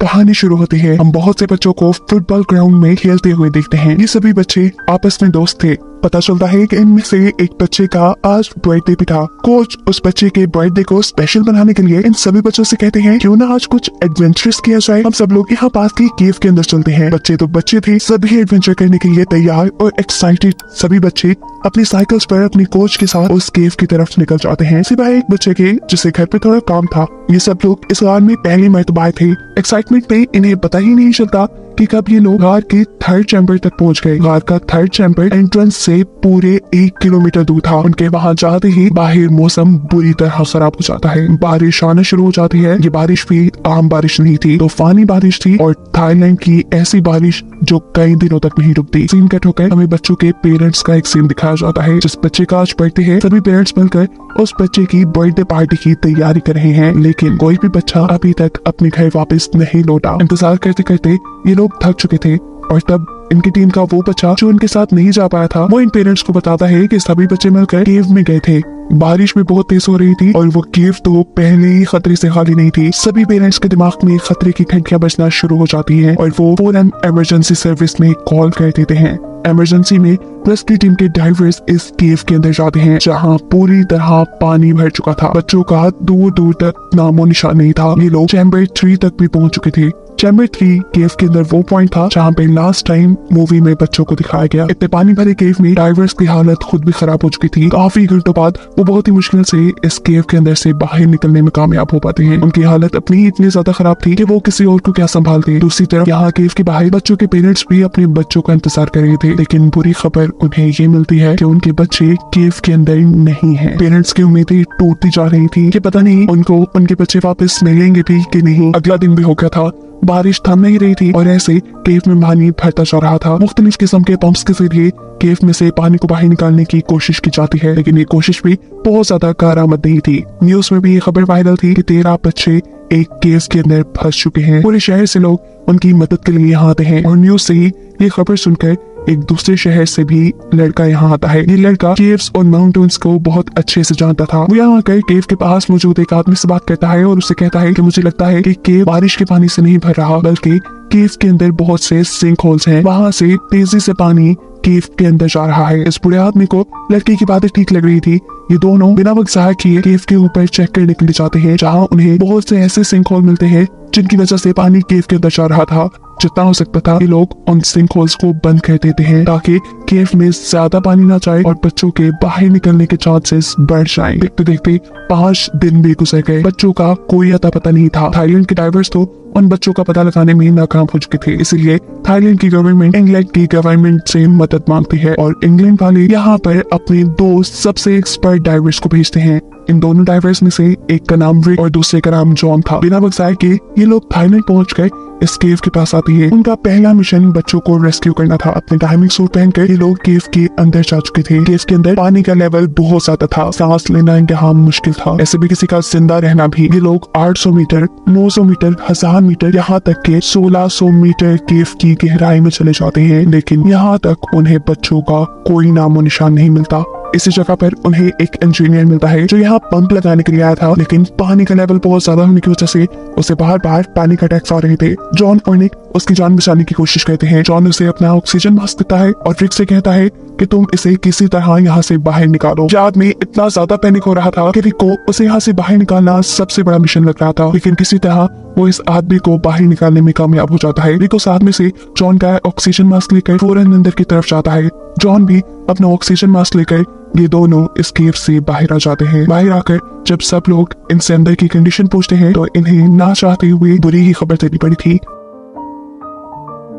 कहानी शुरू होती है। हम बहुत से बच्चों को फुटबॉल ग्राउंड में खेलते हुए देखते हैं। ये सभी बच्चे आपस में दोस्त थे। पता चलता है कि इनमें से एक बच्चे का आज बर्थडे भी था। कोच उस बच्चे के बर्थडे को स्पेशल बनाने के लिए इन सभी बच्चों से कहते हैं क्यों ना आज कुछ एडवेंचरस किया जाए। हम सब लोग यहाँ पास की केव के अंदर चलते हैं। बच्चे तो बच्चे थे, सभी एडवेंचर करने के लिए तैयार और एक्साइटेड। सभी बच्चे अपनी साइकिल्स पर अपनी कोच के साथ उस केव की तरफ निकल जाते हैं, सिवाय एक बच्चे के जिसे घर पे थोड़ा काम था। ये सब लोग इस गार में पहली मर्तबा आए थे। एक्साइटमेंट में इन्हें पता ही नहीं चलता कि कब ये लोग गार के थर्ड चैम्बर तक पहुंच गए। गार का थर्ड चैम्बर एंट्रेंस से पूरे 1 किलोमीटर दूर था। उनके वहां जाते ही बाहर मौसम बुरी तरह खराब हो जाता है। बारिश आना शुरू हो जाती है। ये बारिश भी आम बारिश नहीं थी, तूफानी बारिश थी और थाईलैंड की ऐसी बारिश जो कई दिनों तक नहीं रुकती। सीन कट होकर हमें बच्चों के पेरेंट्स का एक सीन दिखाया जाता है। जिस बच्चे का आज बर्थडे है, सभी पेरेंट्स मिलकर उस बच्चे की बर्थडे पार्टी की तैयारी कर रहे हैं, लेकिन कोई भी बच्चा अभी तक अपने घर वापस नहीं लौटा। इंतजार करते करते ये लोग थक चुके थे और तब इनकी टीम का वो बच्चा जो इनके साथ नहीं जा पाया था, वो इन पेरेंट्स को बताता है कि सभी बच्चे मिलकर केव में गए थे। बारिश भी बहुत तेज हो रही थी और वो केव तो पहले ही खतरे से खाली नहीं थी। सभी पेरेंट्स के दिमाग में खतरे की घंटियां बजना शुरू हो जाती हैं और वो फौरन इमरजेंसी सर्विस में कॉल कर देते हैं। इमरजेंसी में रेस्क्यू टीम के डाइवर्स इस केव के अंदर जाते हैं, जहां पूरी तरह पानी भर चुका था। बच्चों का दूर दूर तक नामो निशान नहीं था। ये लोग चैम्बर 3 तक भी पहुंच चुके थे। चैम्बर 3 केव के अंदर वो पॉइंट था जहाँ पे लास्ट टाइम मूवी में बच्चों को दिखाया गया। इतने पानी भरे केव में डाइवर्स की हालत खुद भी खराब हो चुकी थी। काफी घंटों बाद वो बहुत ही मुश्किल से इस केव के अंदर से बाहर निकलने में कामयाब हो पाते हैं। उनकी हालत अपनी ही इतनी ज्यादा खराब थी कि वो किसी और को क्या संभालते। दूसरी तरफ यहाँ केव के बाहर बच्चों के पेरेंट्स भी अपने बच्चों का इंतजार कर रहे थे, लेकिन बुरी खबर उन्हें ये मिलती है कि उनके बच्चे केव के अंदर नहीं है। पेरेंट्स की उम्मीदें टूटती जा रही थी कि पता नहीं उनको उनके बच्चे वापस मिलेंगे भी कि नहीं। अगला दिन भी हो गया था, बारिश थम नहीं रही थी और ऐसे केव में पानी भरता जा रहा था। मुख्तलिफ किस्म के पंप्स के जरिए केव में से पानी को बाहर निकालने की कोशिश की जाती है, लेकिन ये कोशिश भी बहुत ज्यादा कारआमद नहीं थी। न्यूज में भी ये खबर वायरल थी कि 13 बच्चे एक केव के अंदर फंस चुके हैं। पूरे शहर से लोग उनकी मदद के लिए यहाँ आते हैं और न्यूज से ही ये खबर सुनकर एक दूसरे शहर से भी लड़का यहाँ आता है। ये लड़का केव्स और माउंटेन्स को बहुत अच्छे से जानता था। वो यहाँ आकर केव के पास मौजूद एक आदमी से बात करता है और उससे कहता है कि मुझे लगता है कि केव बारिश के पानी से नहीं भर रहा, बल्कि केव के अंदर बहुत से सिंक होल्स हैं। वहाँ से तेजी से पानी केव के अंदर जा रहा है। इस बूढ़े आदमी को लड़की की बातें ठीक लग रही थी। ये दोनों बिना वक्त ज़ाया किए केव के ऊपर चेक करने के लिए जाते हैं, जहाँ उन्हें बहुत से ऐसे सिंक होल मिलते हैं जिनकी वजह से पानी केव के अंदर जा रहा था। जितना हो सकता था ये लोग उन सिंक होल्स को बंद कर देते हैं ताकि केव में ज्यादा पानी ना जाए और बच्चों के बाहर निकलने के चांसेस बढ़ जाएं। देखते देखते 5 दिन भी गुजर गए। बच्चों का कोई अता पता नहीं था। थाईलैंड के डाइवर्स तो उन बच्चों का पता लगाने में नाकाम हो चुके थे। इसीलिए थाईलैंड की गवर्नमेंट इंग्लैंड की गवर्नमेंट से मदद मांगती है और इंग्लैंड वाले यहाँ पर अपने 2 सबसे एक्सपर्ट डाइवर्स को भेजते हैं। इन दोनों डाइवर्स में से एक का नाम रिक और दूसरे का नाम जॉन था। बिना वक्त ज़ाया के ये लोग थाईलैंड पहुंच गए। इस केव के पास आती है। उनका पहला मिशन बच्चों को रेस्क्यू करना था। अपने डाइविंग सूट पहनकर ये लोग केव के अंदर जा चुके थे। केव के अंदर पानी का लेवल बहुत ज्यादा था, सांस लेना इंतहा मुश्किल था। ऐसे भी किसी का जिंदा रहना भी। ये लोग 800 मीटर, 900 मीटर, 1000 मीटर, यहाँ तक के 1600 मीटर केव की गहराई में चले जाते हैं, लेकिन यहाँ तक उन्हें बच्चों का कोई नामो निशान नहीं मिलता। इसी जगह पर उन्हें एक इंजीनियर मिलता है जो यहाँ पंप लगाने के लिए आया था, लेकिन पानी का लेवल बहुत ज्यादा होने की वजह से उसे बाहर बाहर पानी का अटैक्स आ रहे थे। जॉन और निक उसकी जान बचाने की कोशिश करते हैं। जॉन उसे अपना ऑक्सीजन मास्क देता है और रिक से कहता है कि तुम इसे किसी तरह यहाँ से बाहर निकालो। याद में इतना ज्यादा पैनिक हो रहा था कि रिक को उसे यहाँ से बाहर निकालना सबसे बड़ा मिशन लग रहा था, लेकिन किसी तरह वो इस आदमी को बाहर निकालने में कामयाब हो जाता है। रिक उस आदमी से जॉन का ऑक्सीजन मास्क लेकर फौरन अंदर की तरफ जाता है। जॉन भी अपना ऑक्सीजन मास्क लेकर ये दोनों इस केव से बाहर आ जाते हैं। बाहर आकर जब सब लोग इनसे अंदर की कंडीशन पूछते हैं तो इन्हें ना चाहते हुए बुरी ही खबर देनी पड़ी थी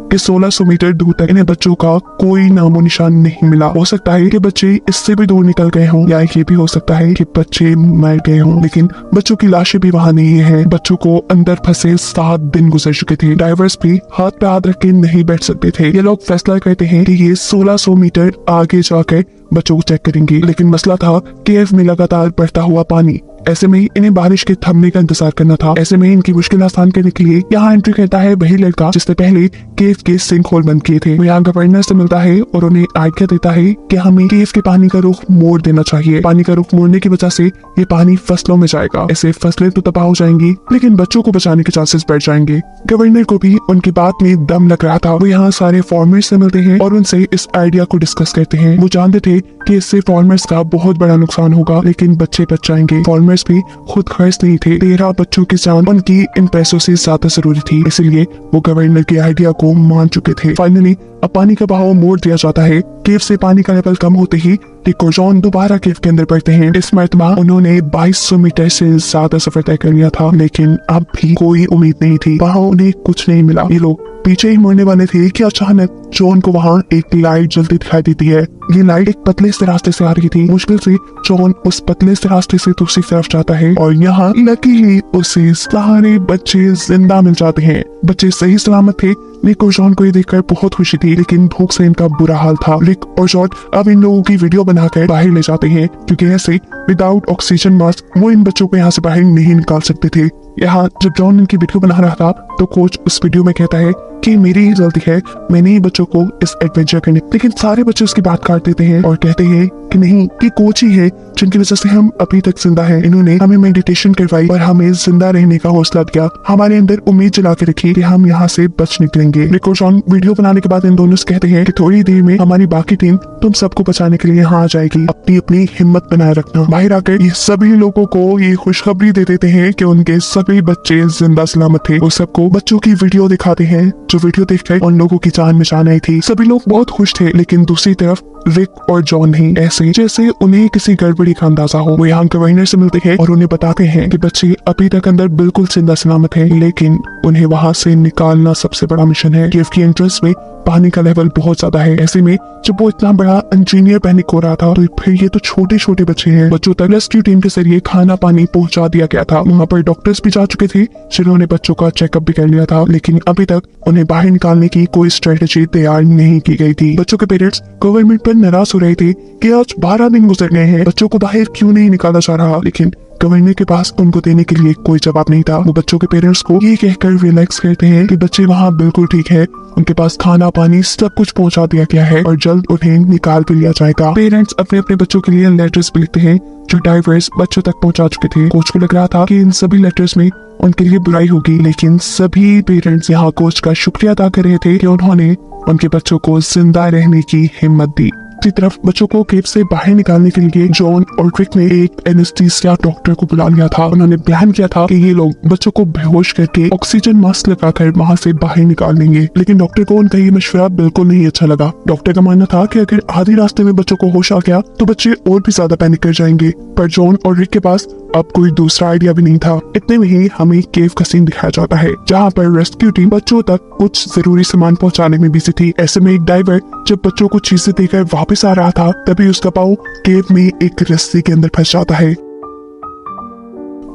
कि 1600 मीटर दूर तक इन्हें बच्चों का कोई नामो निशान नहीं मिला। हो सकता है कि बच्चे इससे भी दूर निकल गए हों, या ये भी हो सकता है कि बच्चे मर गए हों, लेकिन बच्चों की लाशें भी वहाँ नहीं है। बच्चों को अंदर फंसे 7 दिन गुजर चुके थे। ड्राइवर्स भी हाथ पे हाथ रख के नहीं बैठ सकते थे। ये लोग फैसला करते हैं कि ये 1600 मीटर आगे जाकर बच्चों को चेक करेंगे, लेकिन मसला था केव में लगातार बढ़ता हुआ पानी। ऐसे में इन्हें बारिश के थमने का इंतजार करना था। ऐसे में इनकी मुश्किल आसान करने के लिए यहाँ एंट्री करता है वही लड़का जिसने पहले केव के सिंक होल बंद किए थे। वो यहाँ गवर्नर से मिलता है और उन्हें आज्ञा देता है कि हमें केव के पानी का रुख मोड़ देना चाहिए। पानी का रुख मोड़ने की वजह से ये पानी फसलों में जाएगा। ऐसे फसलें तो तबाह हो जाएंगी लेकिन बच्चों को बचाने के चांसेस बढ़ जाएंगे। गवर्नर को भी उनकी बात में दम लग रहा था। वो यहाँ सारे फार्मर्स से मिलते हैं और उनसे इस आइडिया को डिस्कस करते हैं। वो जानते थे कि इससे फार्मर्स का बहुत बड़ा नुकसान होगा लेकिन बच्चे बच जाएंगे। फार्मर्स भी खुद खर्च नहीं थे। 13 बच्चों की जान उनकी इन पैसों से ज्यादा जरूरी थी, इसलिए वो गवर्नर के आइडिया को मान चुके थे। फाइनली अब पानी का बहाव मोड़ दिया जाता है। केव से पानी का लेवल कम होते ही रिक और जॉन दोबारा केव के अंदर बढ़ते हैं। इस मरतबा उन्होंने 2200 मीटर से ज्यादा सफर तय कर लिया था लेकिन अब भी कोई उम्मीद नहीं थी। वहाँ उन्हें कुछ नहीं मिला। ये लोग पीछे ही मुड़ने वाले थे कि अचानक जॉन को वहाँ एक लाइट जलती दिखाई देती है। ये लाइट एक पतले से रास्ते से आ रही थी। मुश्किल से जॉन उस पतले से रास्ते से दूसरी तरफ जाता है और यहाँ लकीली उसे सारे बच्चे जिंदा मिल जाते हैं। बच्चे सही सलामत थे। रिक और जॉन को ये देखकर बहुत खुशी थी लेकिन भूख से इनका बुरा हाल था। रिक और जॉन अब इन लोगों की वीडियो बनाकर बाहर ले जाते हैं क्योंकि ऐसे विदाउट ऑक्सीजन मास्क वो इन बच्चों को यहाँ से बाहर नहीं निकाल सकते थे। यहाँ जब जॉन इनकी वीडियो बना रहा था तो कोच उस वीडियो में कहता है कि मेरी ही गलती है, मैंने ही बच्चों को इस एडवेंचर करने, लेकिन सारे बच्चे उसकी बात काट देते हैं और कहते हैं कि नहीं, कि कोच ही है जिनकी वजह से हम अभी तक जिंदा हैं। इन्होंने हमें मेडिटेशन करवाई और हमें जिंदा रहने का हौसला दिया, हमारे अंदर उम्मीद जला के रखी कि हम यहाँ से बच निकलेंगे। रिक और जॉन वीडियो बनाने के बाद इन दोनों से कहते हैं कि थोड़ी देर में हमारी बाकी टीम तुम सबको बचाने के लिए यहाँ आ जाएगी, अपनी अपनी हिम्मत बनाए रखना। बाहर आकर ये सभी लोगों को ये खुशखबरी दे देते हैं कि उनके सभी बच्चे जिंदा सलामत थे। वो सबको बच्चों की वीडियो दिखाते हैं जो वीडियो देखकर उन लोगों की जान में जान आई थी। सभी लोग बहुत खुश थे लेकिन दूसरी तरफ रिक और जॉन नहीं, ऐसे जैसे उन्हें किसी गड़बड़ी का अंदाजा हो। वो यहाँ गवर्नर से मिलते हैं और उन्हें बताते हैं कि बच्चे अभी तक अंदर बिल्कुल जिंदा सलामत हैं लेकिन उन्हें वहाँ से निकालना सबसे बड़ा मिशन है। केव की एंट्रेंस में पानी का लेवल बहुत ज्यादा है। ऐसे में जब वो इतना बड़ा इंजीनियर पैनिक हो रहा था तो फिर ये तो छोटे छोटे बच्चे हैं। बच्चों तक रेस्क्यू टीम के जरिए खाना पानी पहुंचा दिया गया था। वहाँ पर डॉक्टर्स भी जा चुके थे जिन्होंने बच्चों का चेकअप भी कर लिया था लेकिन अभी तक उन्हें बाहर निकालने की कोई स्ट्रेटेजी तैयार नहीं की गई थी। बच्चों के पेरेंट्स गवर्नमेंट पर नाराज हो रहे थे कि आज 12 दिन गुजर गए हैं, बच्चों को बाहर क्यों नहीं निकाला जा रहा, लेकिन गवर्नर के पास उनको देने के लिए कोई जवाब नहीं था। वो बच्चों के पेरेंट्स को ये कहकर रिलैक्स करते हैं कि बच्चे वहाँ बिल्कुल ठीक है, उनके पास खाना पानी सब कुछ पहुँचा दिया गया है और जल्द उन्हें निकाल भी लिया जाएगा। पेरेंट्स अपने अपने बच्चों के लिए लेटर्स भी लिखते हैं जो डाइवर्स बच्चों तक पहुँचा चुके थे। कोच को लग रहा था कि इन सभी लेटर्स में उनके लिए बुराई होगी लेकिन सभी पेरेंट्स यहाँ कोच का शुक्रिया अदा कर रहे थे कि उन्होंने उनके बच्चों को जिंदा रहने की हिम्मत दी। दूसरी तरफ बच्चों को केव से बाहर निकालने के लिए जॉन और रिक ने एक एनेस्थीसिया डॉक्टर को बुला लिया था। उन्होंने प्लान किया था कि ये लोग बच्चों को बेहोश करके ऑक्सीजन मास्क लगाकर वहाँ से बाहर निकाल लेंगे लेकिन डॉक्टर को उनका ये मशवरा बिल्कुल नहीं अच्छा लगा। डॉक्टर का मानना था कि अगर आधे रास्ते में बच्चों को होश आ गया तो बच्चे और भी ज्यादा पैनिक कर जाएंगे, पर जॉन और रिक के पास अब कोई दूसरा आइडिया भी नहीं था। इतने में ही हमें केव का सीन दिखाया जाता है जहाँ पर रेस्क्यू टीम बच्चों तक कुछ जरूरी सामान पहुँचाने में बिजी थी। ऐसे में एक डाइवर जब बच्चों को चीजें देकर वापस आ रहा था तभी उसका पाँव केव में एक रस्सी के अंदर फंस जाता है।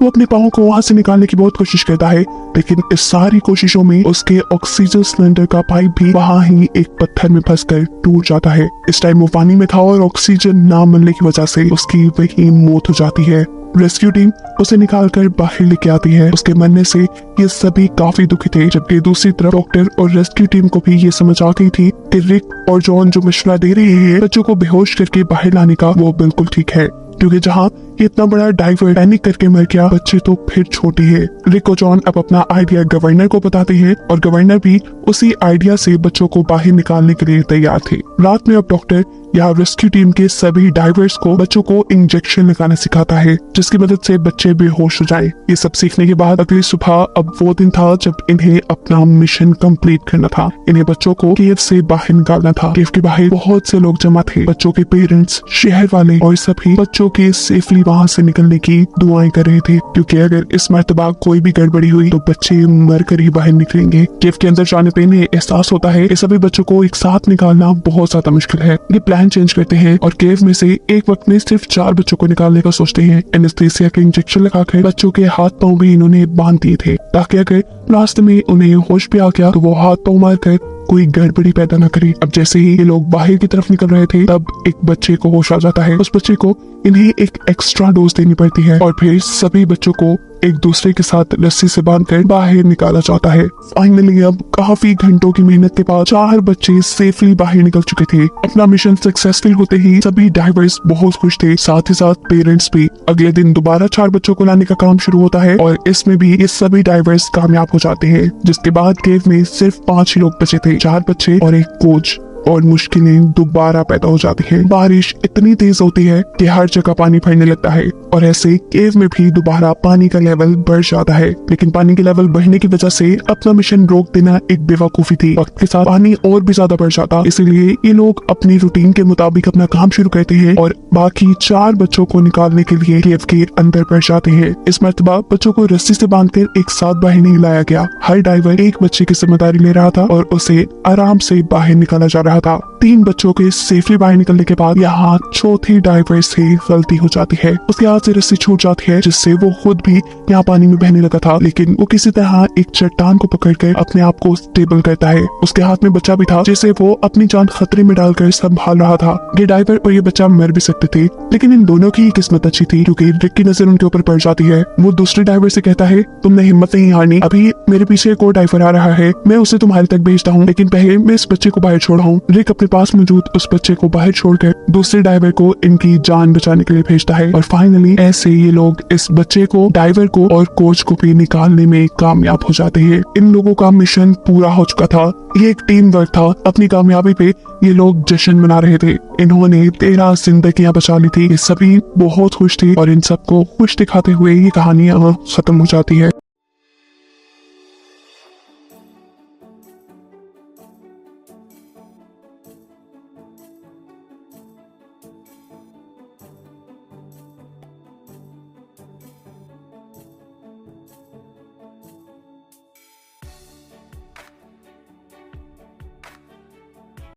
वो अपने पाँव को वहां से निकालने की बहुत कोशिश करता है लेकिन इस सारी कोशिशों में उसके ऑक्सीजन सिलेंडर का पाइप भी वहां ही एक पत्थर में फंसकर टूट जाता है। इस टाइम वो पानी में था और ऑक्सीजन ना मिलने की वजह से उसकी वही मौत हो जाती है। रेस्क्यू टीम उसे निकालकर बाहर लेके आती है। उसके मरने से ये सभी काफी दुखी थे, जबकि दूसरी तरफ डॉक्टर और रेस्क्यू टीम को भी ये समझ आ गई थी कि रिक और जॉन जो मशवरा दे रहे हैं बच्चों को बेहोश करके बाहर लाने का, वो बिल्कुल ठीक है, क्योंकि जहाँ ये इतना बड़ा डाइवर पैनिक करके मर गया, बच्चे तो फिर छोटे हैं। रिक और जॉन अब अपना आइडिया गवर्नर को बताते हैं और गवर्नर भी उसी आइडिया से बच्चों को बाहर निकालने के लिए तैयार थे। रात में अब डॉक्टर या रेस्क्यू टीम के सभी डाइवर्स को बच्चों को इंजेक्शन लगाना सिखाता है जिसकी मदद से बच्चे बेहोश हो जाए। ये सब सीखने के बाद अगली सुबह अब वो दिन था जब इन्हें अपना मिशन कंप्लीट करना था। इन्हें बच्चों को केव से बाहर निकालना था। केव के बाहर बहुत से लोग जमा थे, बच्चों के पेरेंट्स, शहर वाले, और सभी बच्चों के सेफली वहाँ से निकलने की दुआएं कर रहे थे, क्योंकि अगर इस मर्तबा कोई भी गड़बड़ी हुई तो बच्चे मर कर ही बाहर निकलेंगे। केव के अंदर जाने पे इन्हें एहसास होता है कि सभी बच्चों को एक साथ निकालना बहुत ज्यादा मुश्किल है। ये प्लान चेंज करते हैं और केव में से एक वक्त में सिर्फ 4 बच्चों को निकालने का सोचते हैं। एनेस्थीसिया के इंजेक्शन लगाकर बच्चों के हाथ पांव भी इन्होंने बांध दिए थे ताकि अगर रास्ते में उन्हें होश भी आ गया तो वो हाथ पांव मारकर कोई गड़बड़ी पैदा न करे। अब जैसे ही ये लोग बाहर की तरफ निकल रहे थे तब एक बच्चे को होश आ जाता है। उस बच्चे को इन्हें एक एक्स्ट्रा डोज देनी पड़ती है और फिर सभी बच्चों को एक दूसरे के साथ रस्सी से बांधकर बाहर निकाला जाता है। फाइनली अब काफी घंटों की मेहनत के बाद 4 बच्चे सेफली बाहर निकल चुके थे। अपना मिशन सक्सेसफुल होते ही सभी डाइवर्स बहुत खुश थे, साथ ही साथ पेरेंट्स भी। अगले दिन दोबारा 4 बच्चों को लाने का काम शुरू होता है और इसमें भी ये सभी डाइवर्स कामयाब हो जाते हैं, जिसके बाद केव में सिर्फ 5 ही लोग बचे थे, 4 बच्चे और एक कोच। और मुश्किलें दोबारा पैदा हो जाती हैं। बारिश इतनी तेज होती है कि हर जगह पानी भरने लगता है और ऐसे केव में भी दोबारा पानी का लेवल बढ़ जाता है। लेकिन पानी के लेवल बढ़ने की वजह से अपना मिशन रोक देना एक बेवकूफी थी। वक्त के साथ पानी और भी ज्यादा बढ़ जाता, इसलिए ये लोग अपनी रूटीन के मुताबिक अपना काम शुरू करते हैं और बाकी 4 बच्चों को निकालने के लिए केव के अंदर बढ़ जाते हैं। इस मर्तबा बच्चों को रस्सी से बांधकर एक साथ बाहर नहीं लाया गया। हर डाइवर एक बच्चे की जिम्मेदारी ले रहा था और उसे आराम से बाहर निकाला जा रहा था। 3 बच्चों के सेफली बाहर निकलने के बाद यहाँ चौथे डाइवर से गलती हो जाती है। उसके हाथ से रस्सी छूट जाती है, जिससे वो खुद भी यहाँ पानी में बहने लगा था। लेकिन वो किसी तरह एक चट्टान को पकड़कर अपने आप को स्टेबल करता है। उसके हाथ में बच्चा भी था, जिसे वो अपनी जान खतरे में डालकर संभाल रहा था। ये डाइवर और ये बच्चा मर भी सकते थे, लेकिन इन दोनों की किस्मत अच्छी थी क्योंकि रिक की नजर उनके ऊपर पड़ जाती है। वो दूसरे डाइवर से कहता है, तुमने हिम्मत नहीं हारनी, अभी मेरे पीछे एक और डाइवर आ रहा है, मैं उसे तुम्हारे तक भेजता हूँ, लेकिन पहले मैं इस बच्चे को बाहर छोड़ा हूँ। रिक अपने पास मौजूद उस बच्चे को बाहर छोड़कर दूसरे डाइवर को इनकी जान बचाने के लिए भेजता है और फाइनली ऐसे ये लोग इस बच्चे को, डाइवर को और कोच को भी निकालने में कामयाब हो जाते हैं। इन लोगों का मिशन पूरा हो चुका था। ये एक टीम वर्क था। अपनी कामयाबी पे ये लोग जश्न मना रहे थे। इन्होंने 13 जिंदगियां बचा ली थी। ये सभी बहुत खुश थे और इन सबको खुश दिखाते हुए ये कहानी यहाँ खत्म हो जाती है।